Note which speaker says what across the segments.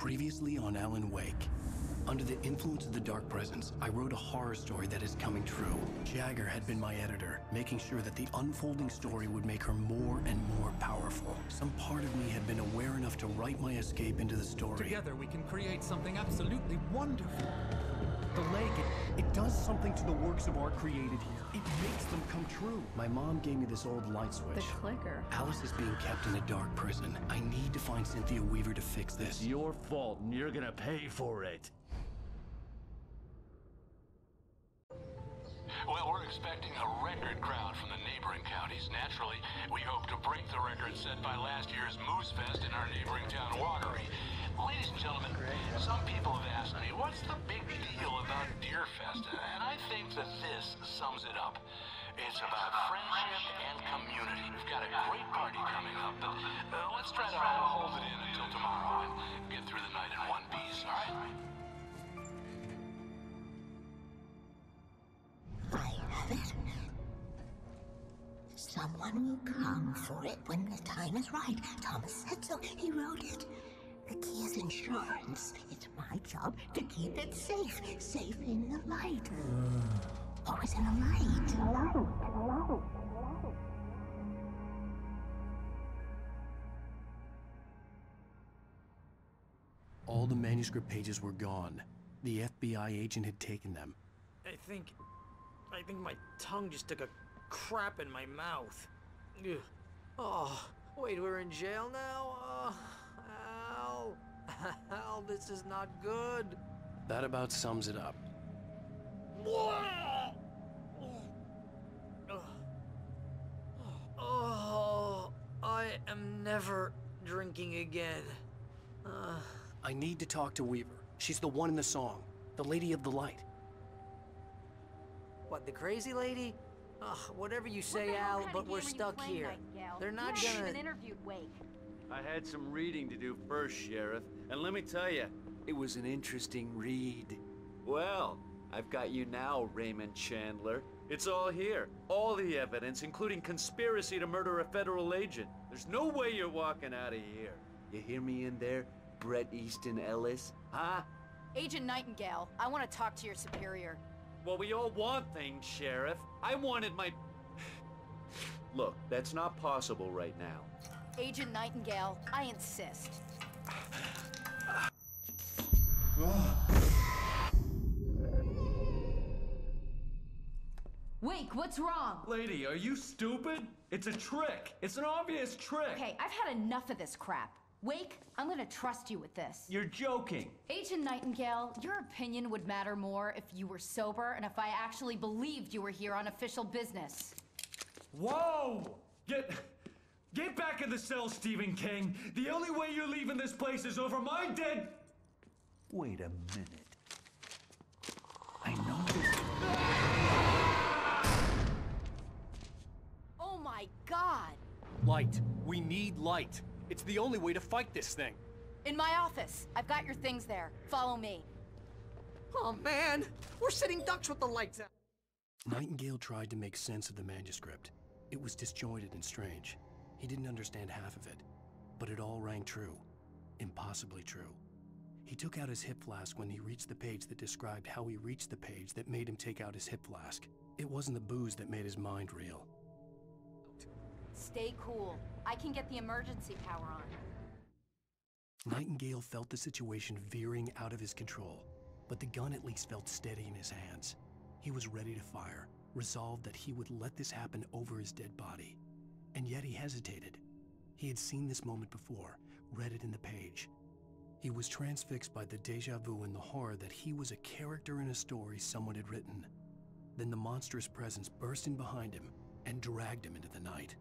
Speaker 1: Previously on Alan Wake. Under the influence of the Dark Presence, I wrote a horror story that is coming true. Jagger had been my editor, making sure that the unfolding story would make her more and more powerful. Some part of me had been aware enough to write my escape into the story.
Speaker 2: Together we can create something absolutely wonderful. The lake,
Speaker 1: It does something to the works of art created here. It makes them come true. My mom gave me this old light switch.
Speaker 3: The clicker.
Speaker 1: Alice is being kept in a dark prison. I need to find Cynthia Weaver to fix this.
Speaker 4: It's your fault, and you're gonna pay for it.
Speaker 5: Well, we're expecting a record crowd from the neighboring counties. Naturally, we hope to break the record set by last year's Moose Fest in our neighboring town, Watery. Ladies and gentlemen, some people have asked me, what's the big deal about Deer Fest? And I think that this sums it up. It's about friendship and community. We've got a great party coming up, but let's try to hold it in until tomorrow and get through the night in one piece, all right?
Speaker 6: I have it. Someone will come for it when the time is right. Thomas said so. He wrote it. The key is insurance. It's my job to keep it safe. Safe in the light. Always in the light.
Speaker 1: All the manuscript pages were gone. The FBI agent had taken them.
Speaker 7: I think my tongue just took a crap in my mouth. Ugh. Oh, wait, we're in jail now? Al. Al, this is not good.
Speaker 1: That about sums it up.
Speaker 7: Oh, I am never drinking again.
Speaker 1: I need to talk to Weaver. She's the one in the song. The Lady of the Light.
Speaker 7: What, the crazy lady? Ugh, whatever you say, Al, but we're stuck here. They're not gonna...
Speaker 3: interviewed Wake.
Speaker 4: I had some reading to do first, Sheriff, and let me tell you, it was an interesting read. Well, I've got you now, Raymond Chandler. It's all here. All the evidence, including conspiracy to murder a federal agent. There's no way you're walking out of here. You hear me in there, Bret Easton Ellis? Huh?
Speaker 3: Agent Nightingale, I want to talk to your superior.
Speaker 4: Well, we all want things, Sheriff. I wanted my... Look, that's not possible right now.
Speaker 3: Agent Nightingale, I insist. Wake, what's wrong?
Speaker 2: lady, are you stupid? It's a trick. It's an obvious trick.
Speaker 3: Okay, I've had enough of this crap. Wake, I'm gonna trust you with this.
Speaker 2: You're joking.
Speaker 3: Agent Nightingale, your opinion would matter more if you were sober and if I actually believed you were here on official business.
Speaker 2: Whoa! Get back in the cell, Stephen King. The only way you're leaving this place is over my dead...
Speaker 8: Wait a minute. I know this.
Speaker 3: Oh my God!
Speaker 1: Light. We need light. It's the only way to fight this thing.
Speaker 3: In my office. I've got your things there. Follow me.
Speaker 7: Oh, man! We're sitting ducks with the lights out.
Speaker 1: Nightingale tried to make sense of the manuscript. It was disjointed and strange. He didn't understand half of it, but it all rang true. Impossibly true. He took out his hip flask when he reached the page that described how he reached the page that made him take out his hip flask. It wasn't the booze that made his mind reel.
Speaker 3: Stay cool. I can get the emergency power on.
Speaker 1: Nightingale felt the situation veering out of his control, but the gun at least felt steady in his hands. He was ready to fire, resolved that he would let this happen over his dead body. And yet he hesitated. He had seen this moment before, read it in the page. He was transfixed by the déjà vu and the horror that he was a character in a story someone had written. Then the monstrous presence burst in behind him and dragged him into the night.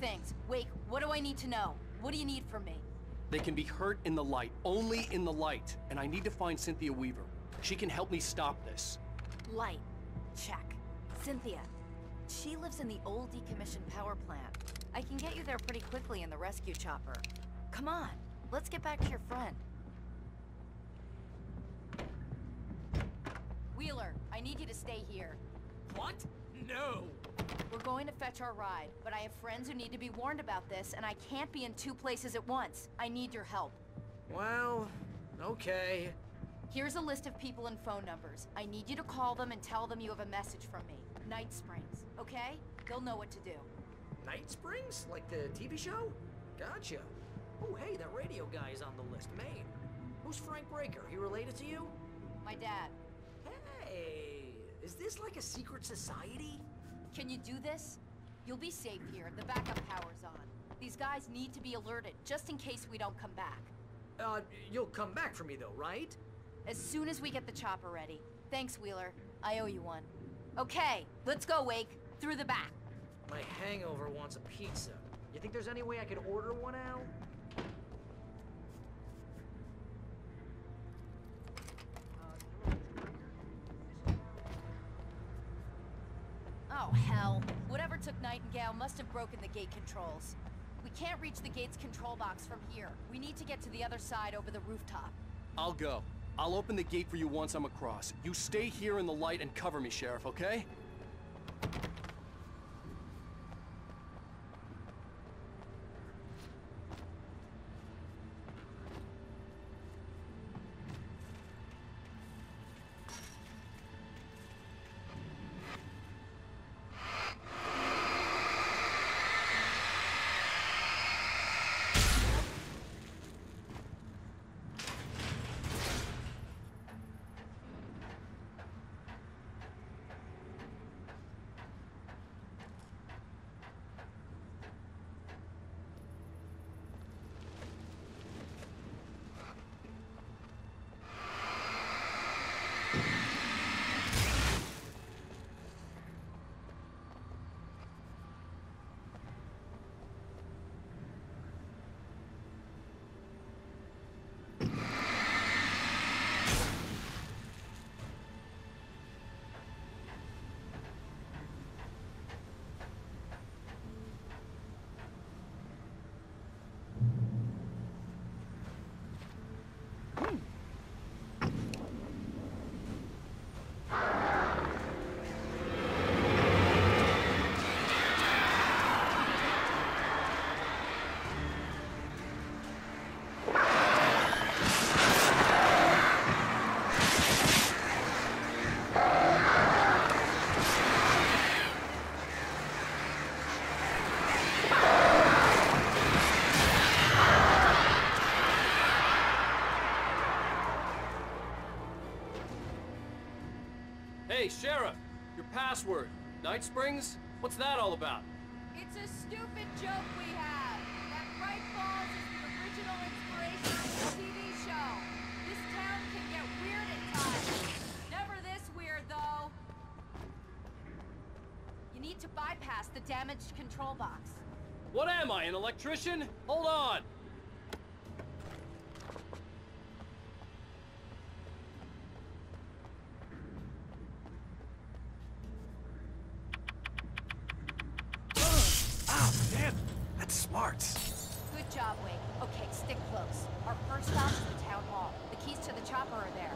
Speaker 3: things. Wake, what do I need to know? What do you need from me?
Speaker 9: They can be hurt in the light, only in the light. And I need to find Cynthia Weaver. She can help me stop this.
Speaker 3: Light. Check. Cynthia. She lives in the old decommissioned power plant. I can get you there pretty quickly in the rescue chopper. Come on, let's get back to your friend. Wheeler, I need you to stay here.
Speaker 7: What? No!
Speaker 3: We're going to fetch our ride, but I have friends who need to be warned about this, and I can't be in 2 places at once. I need your help.
Speaker 7: Well, okay.
Speaker 3: Here's a list of people and phone numbers. I need you to call them and tell them you have a message from me. Night Springs, okay? They'll know what to do.
Speaker 7: Night Springs? Like the TV show? Gotcha. Oh, hey, that radio guy's on the list, Maine. Who's Frank Breaker? He related to you?
Speaker 3: My dad.
Speaker 7: Hey, is this like a secret society?
Speaker 3: Can you do this? You'll be safe here. The backup power's on. These guys need to be alerted, just in case we don't come back.
Speaker 7: You'll come back for me though, right?
Speaker 3: As soon as we get the chopper ready. Thanks, Wheeler. I owe you one. Okay, let's go, Wake. Through the back.
Speaker 7: My hangover wants a pizza. You think there's any way I could order one, Al?
Speaker 3: Oh, hell. Whatever took Nightingale must have broken the gate controls. We can't reach the gate's control box from here. We need to get to the other side over the rooftop.
Speaker 9: I'll go. I'll open the gate for you once I'm across. You stay here in the light and cover me, Sheriff, okay? Hey, Sheriff! Your password. Night Springs? What's that all about?
Speaker 3: It's a stupid joke we have. That Bright Falls is the original inspiration for the TV show. This town can get weird at times. Never this weird, though. You need to bypass the damaged control box.
Speaker 9: What am I, an electrician? Hold on! Smart.
Speaker 3: Good job, Wake. Okay, stick close. Our first stop is the town hall. The keys to the chopper are there.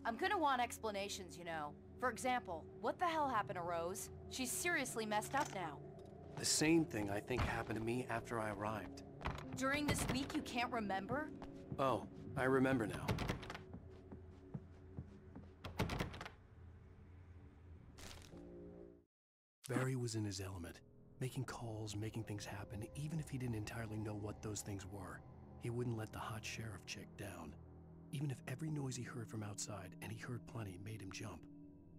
Speaker 3: I'm gonna want explanations, you know. For example, what the hell happened to Rose? She's seriously messed up now.
Speaker 9: The same thing I think happened to me after I arrived.
Speaker 3: During this week you can't remember?
Speaker 9: Oh, I remember now.
Speaker 1: Barry was in his element, making calls, making things happen, even if he didn't entirely know what those things were. He wouldn't let the hot sheriff chick down. Even if every noise he heard from outside, and he heard plenty, made him jump.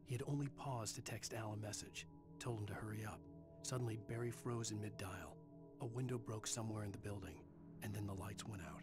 Speaker 1: He had only paused to text Al a message, told him to hurry up. Suddenly, Barry froze in mid-dial. A window broke somewhere in the building, and then the lights went out.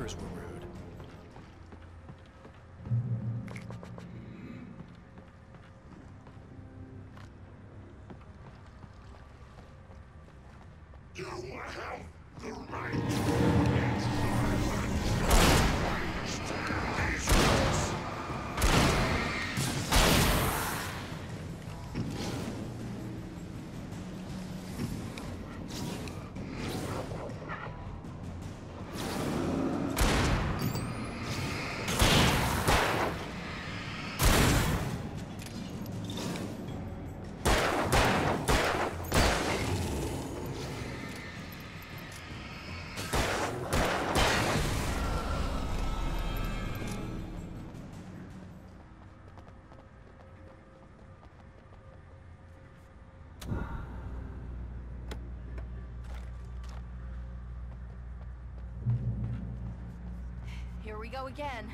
Speaker 1: Were rude.
Speaker 10: You have the right.
Speaker 3: Here we go again.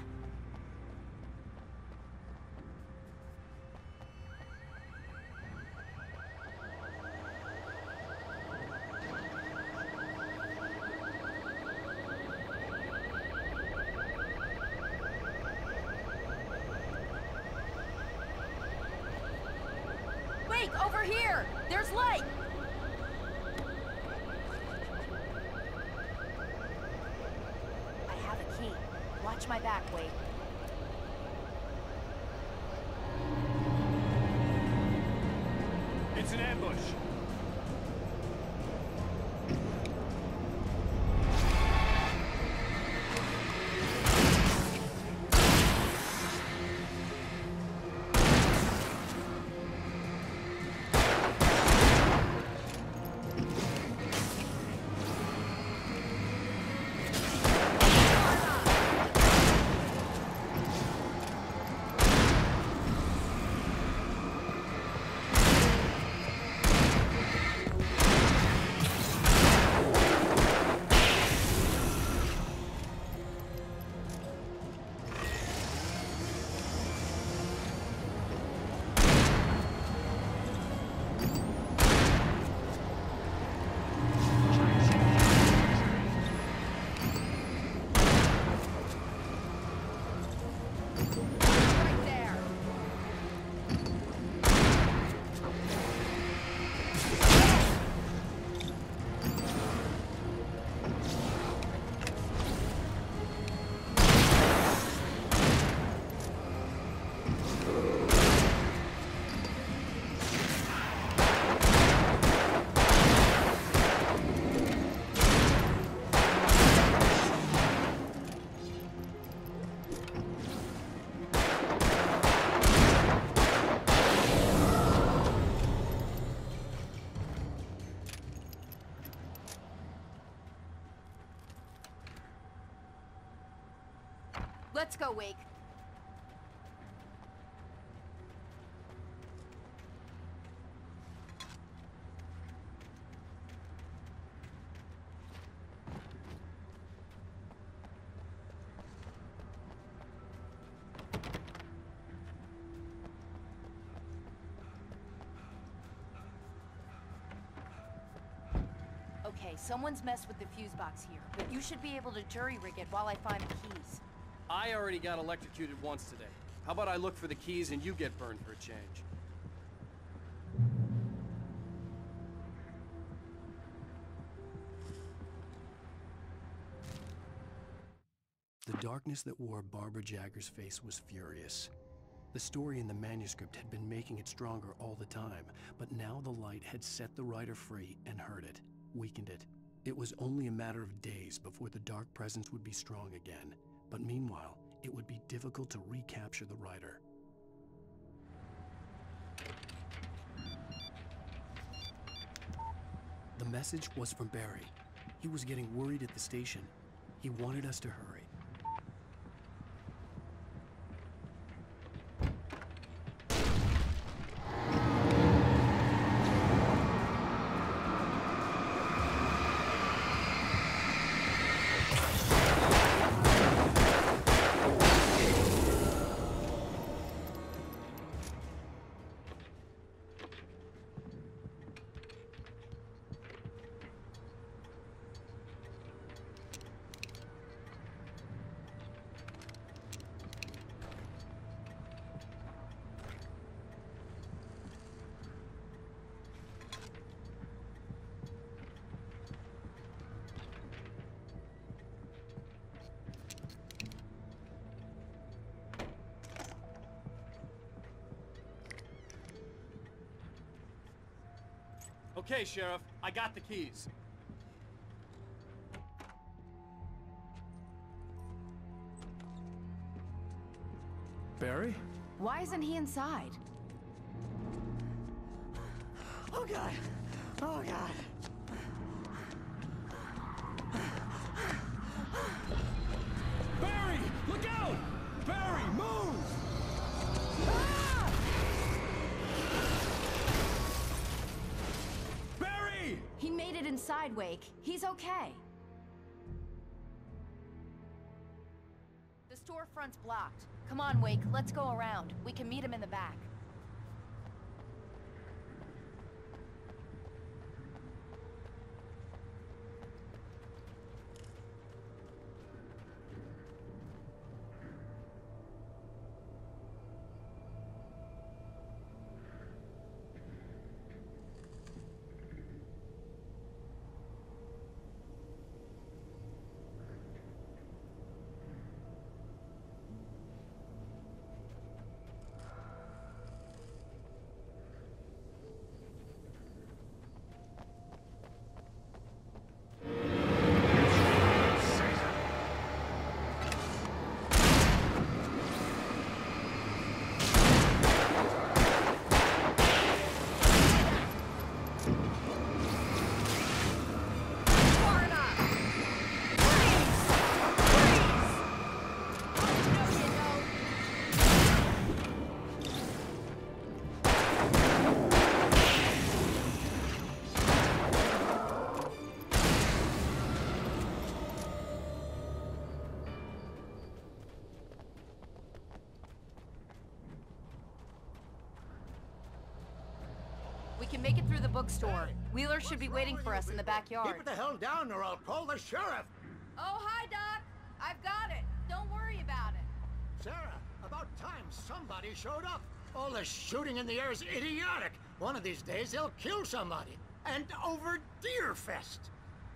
Speaker 3: Wait, over here! There's light! I have a key. Watch my back, Wade.
Speaker 2: It's an ambush.
Speaker 3: Let's go, Wake. Okay, someone's messed with the fuse box here, but you should be able to jury-rig it while I find the keys.
Speaker 9: I already got electrocuted once today. How about I look for the keys and you get burned for a change?
Speaker 1: The darkness that wore Barbara Jagger's face was furious. The story in the manuscript had been making it stronger all the time, but now the light had set the writer free and hurt it, weakened it. It was only a matter of days before the dark presence would be strong again, but meanwhile, it would be difficult to recapture the writer. The message was from Barry. He was getting worried at the station. He wanted us to hurry.
Speaker 9: Okay, Sheriff, I got the keys.
Speaker 1: Barry?
Speaker 3: Why isn't he inside?
Speaker 7: Oh, God. Oh, God.
Speaker 2: Barry! Look out! Barry, move! Barry!
Speaker 3: He made it inside, Wake. He's okay. The storefront's blocked. Come on, Wake, let's go around. We can meet him in the back. We can make it through the bookstore. Wheeler should be waiting for us in the backyard.
Speaker 11: Keep it the hell down or I'll call the sheriff.
Speaker 3: Oh, hi, Doc. I've got it. Don't worry about it.
Speaker 11: Sarah, about time somebody showed up. All this shooting in the air is idiotic. One of these days they'll kill somebody. And over Deerfest.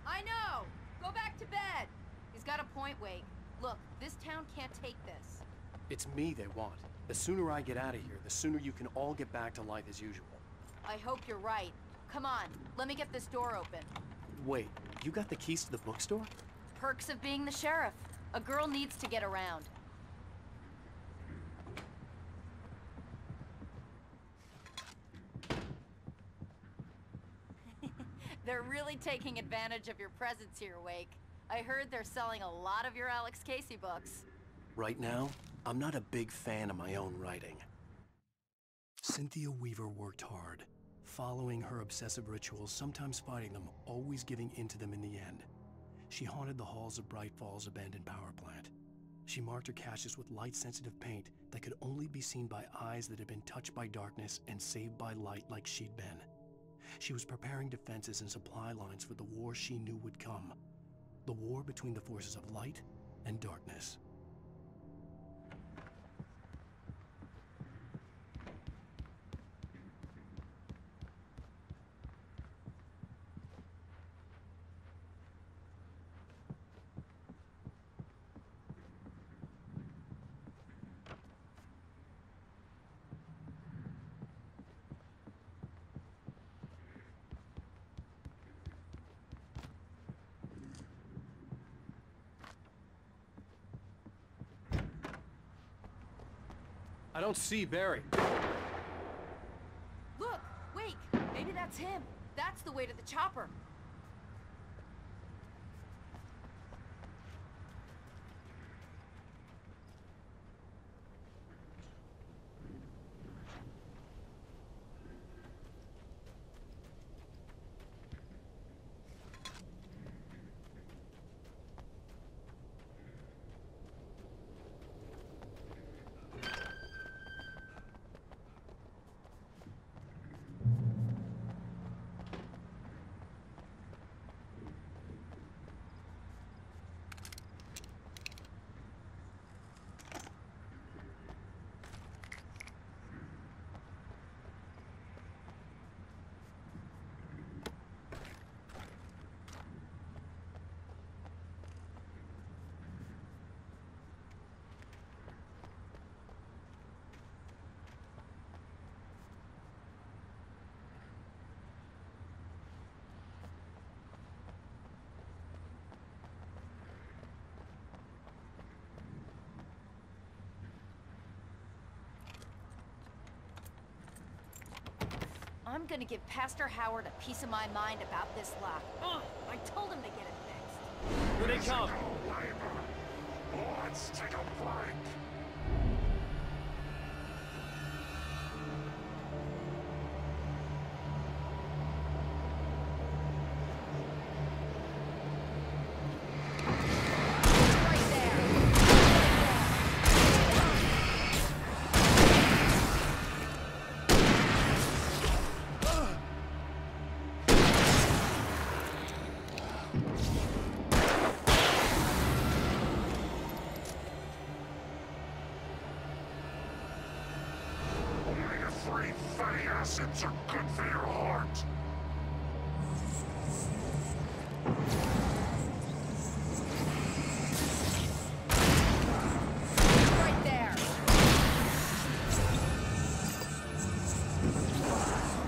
Speaker 3: I know. Go back to bed. He's got a point, Wake. Look, this town can't take this.
Speaker 9: It's me they want. The sooner I get out of here, the sooner you can all get back to life as usual.
Speaker 3: I hope you're right. Come on, let me get this door open.
Speaker 9: Wait, you got the keys to the bookstore?
Speaker 3: Perks of being the sheriff. A girl needs to get around. They're really taking advantage of your presence here, Wake. I heard they're selling a lot of your Alex Casey books.
Speaker 1: Right now, I'm not a big fan of my own writing. Cynthia Weaver worked hard, following her obsessive rituals, sometimes fighting them, always giving in to them in the end. She haunted the halls of Bright Falls abandoned power plant. She marked her caches with light-sensitive paint that could only be seen by eyes that had been touched by darkness and saved by light like she'd been. She was preparing defenses and supply lines for the war she knew would come. The war between the forces of light and darkness.
Speaker 9: I don't see Barry.
Speaker 3: Look! Wake! Maybe that's him. That's the way to the chopper. I'm gonna give Pastor Howard a piece of my mind about this lock. Ugh, I told him to get it fixed.
Speaker 9: Here they come.
Speaker 10: Let's take a break. Omega-3 fatty acids are good for your heart.
Speaker 3: Right there.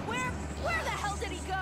Speaker 3: Where the hell did he go?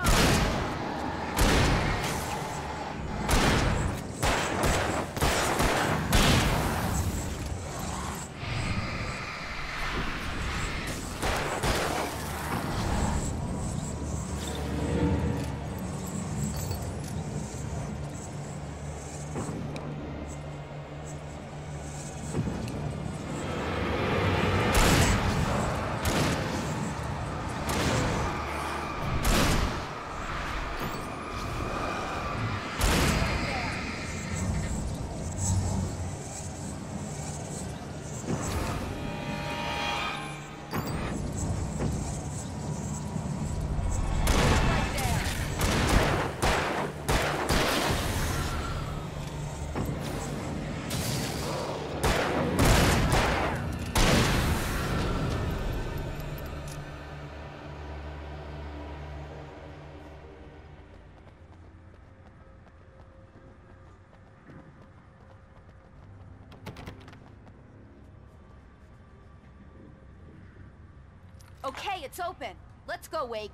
Speaker 3: Okay, it's open. Let's go, Wake.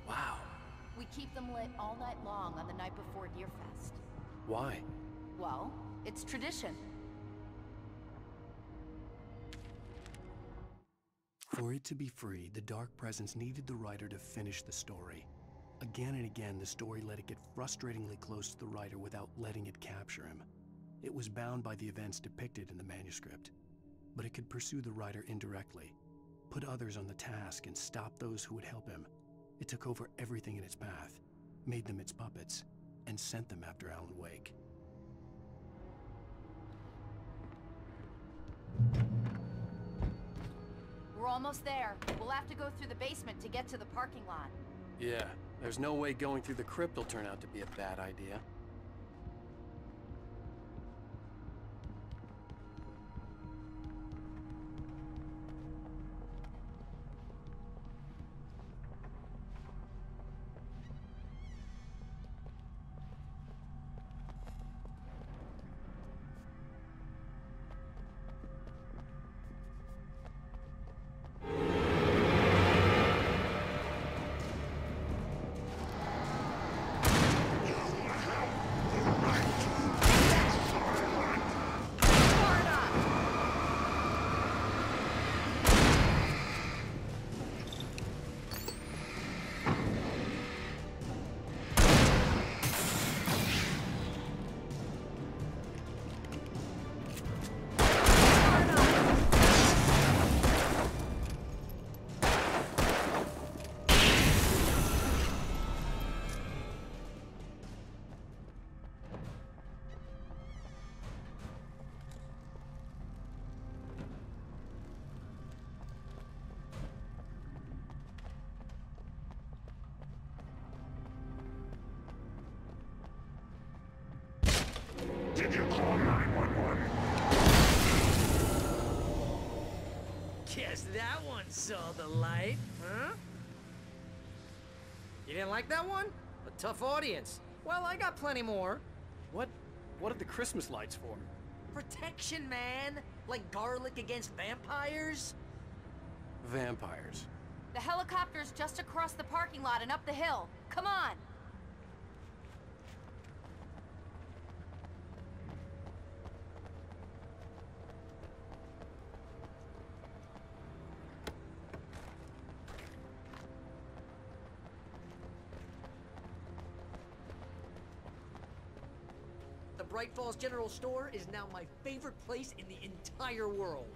Speaker 1: Wow.
Speaker 3: We keep them lit all night long on the night before Deerfest.
Speaker 1: Why?
Speaker 3: Well, it's tradition.
Speaker 1: For it to be free, the Dark Presence needed the writer to finish the story. Again and again, the story let it get frustratingly close to the writer without letting it capture him. It was bound by the events depicted in the manuscript, but it could pursue the writer indirectly, put others on the task and stop those who would help him. It took over everything in its path, made them its puppets, and sent them after Alan Wake.
Speaker 3: We're almost there. We'll have to go through the basement to get to the parking lot.
Speaker 9: Yeah, there's no way going through the crypt will turn out to be a bad idea.
Speaker 10: Did you call 911?
Speaker 7: Guess that one saw the light, huh? You didn't like that one? A tough audience. Well, I got plenty more.
Speaker 9: What are the Christmas lights for?
Speaker 7: Protection, man. Like garlic against vampires.
Speaker 9: Vampires.
Speaker 3: The helicopter's just across the parking lot and up the hill. Come on!
Speaker 7: The Bright Falls General Store is now my favorite place in the entire world.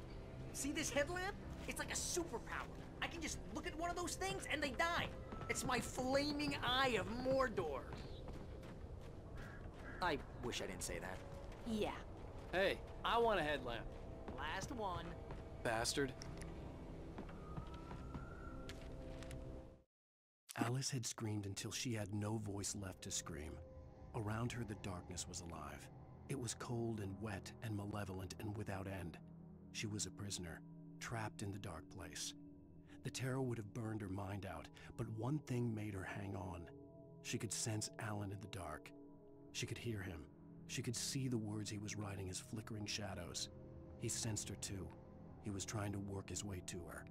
Speaker 7: See this headlamp? It's like a superpower. I can just look at one of those things and they die. It's my flaming eye of Mordor. I wish I didn't say that.
Speaker 3: Yeah.
Speaker 9: Hey, I want a headlamp.
Speaker 7: Last one.
Speaker 9: Bastard.
Speaker 1: Alice had screamed until she had no voice left to scream. Around her, the darkness was alive. It was cold and wet and malevolent and without end. She was a prisoner, trapped in the dark place. The terror would have burned her mind out, but one thing made her hang on. She could sense Alan in the dark. She could hear him. She could see the words he was writing as flickering shadows. He sensed her too. He was trying to work his way to her.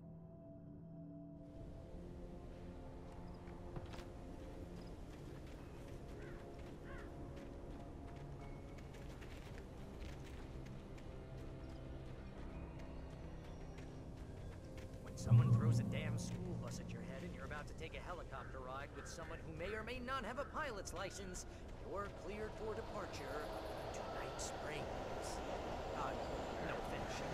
Speaker 7: Someone throws a damn school bus at your head and you're about to take a helicopter ride with someone who may or may not have a pilot's license, you're cleared for departure to Night Springs. No offense, Sheriff.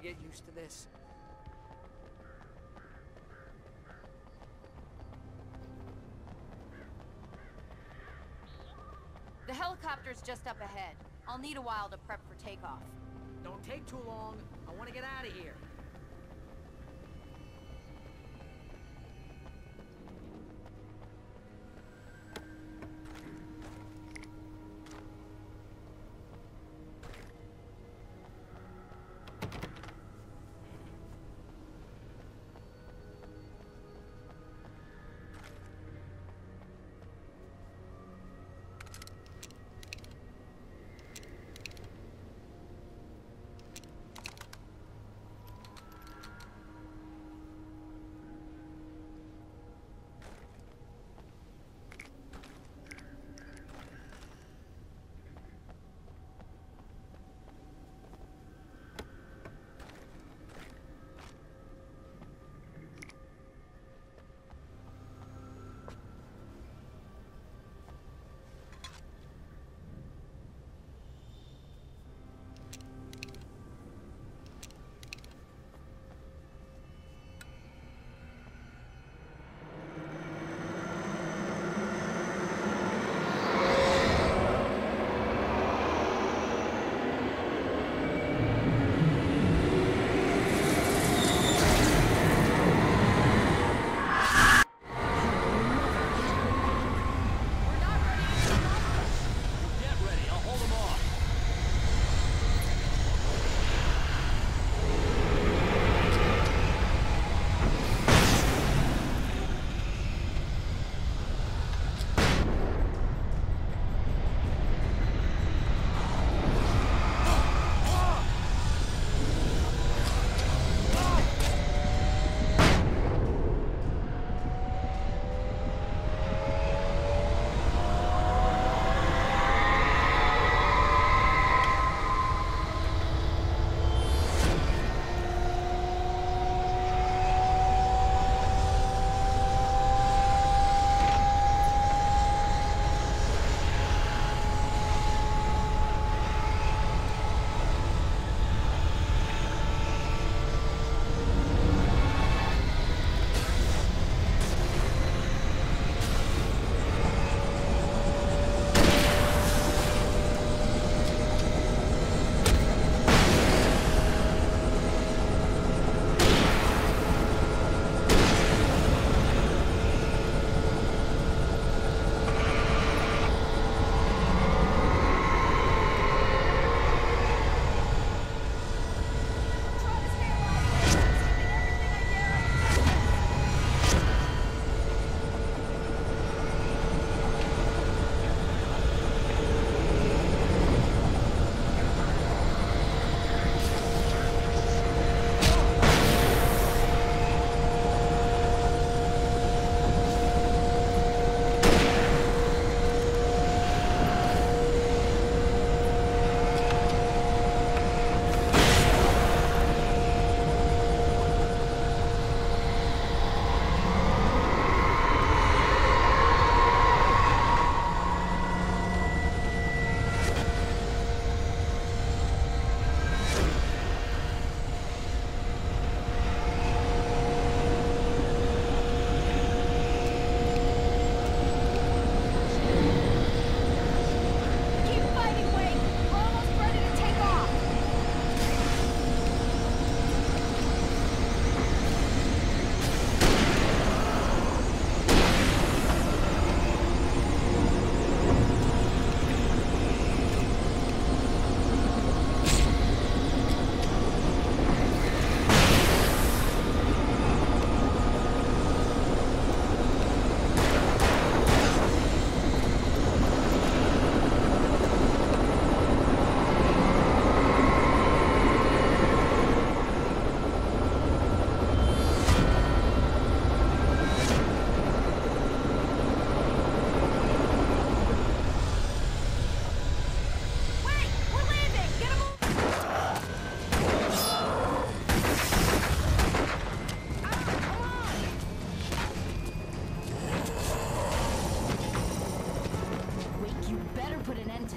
Speaker 7: Get used to this.
Speaker 3: The helicopter's just up ahead. I'll need a while to prep for takeoff.
Speaker 7: Don't take too long. I want to get out of here.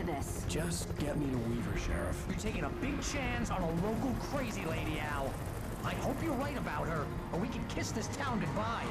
Speaker 3: to this.
Speaker 1: Just get me to Weaver, Sheriff.
Speaker 11: You're taking a big chance on a local crazy lady, Al. I hope you're right about her, or we can kiss this town goodbye.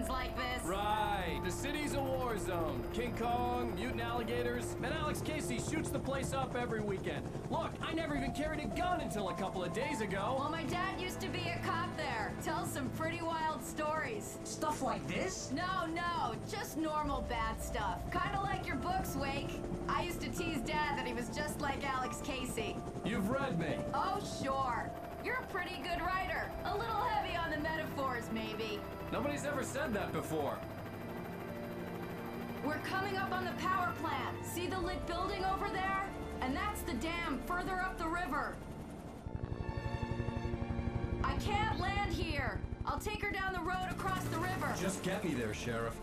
Speaker 3: Like this.
Speaker 9: Right. The city's a war zone. King Kong, mutant alligators, and Alex Casey shoots the place up every weekend. Look, I never even carried a gun until a couple of days ago.
Speaker 3: Well, my dad used to be a cop there. Tells some pretty wild stories.
Speaker 11: Stuff like this?
Speaker 3: No, just normal bad stuff. Kinda like your books, Wake. I used to tease Dad that he was just like Alex Casey.
Speaker 9: You've read me.
Speaker 3: Oh, sure. You're a pretty good writer. A little heavy on the metaphors, maybe.
Speaker 9: Nobody's ever said that before.
Speaker 3: We're coming up on the power plant. See the lit building over there? And that's the dam further up the river. I can't land here. I'll take her down the road across the river.
Speaker 9: Just get me there, Sheriff.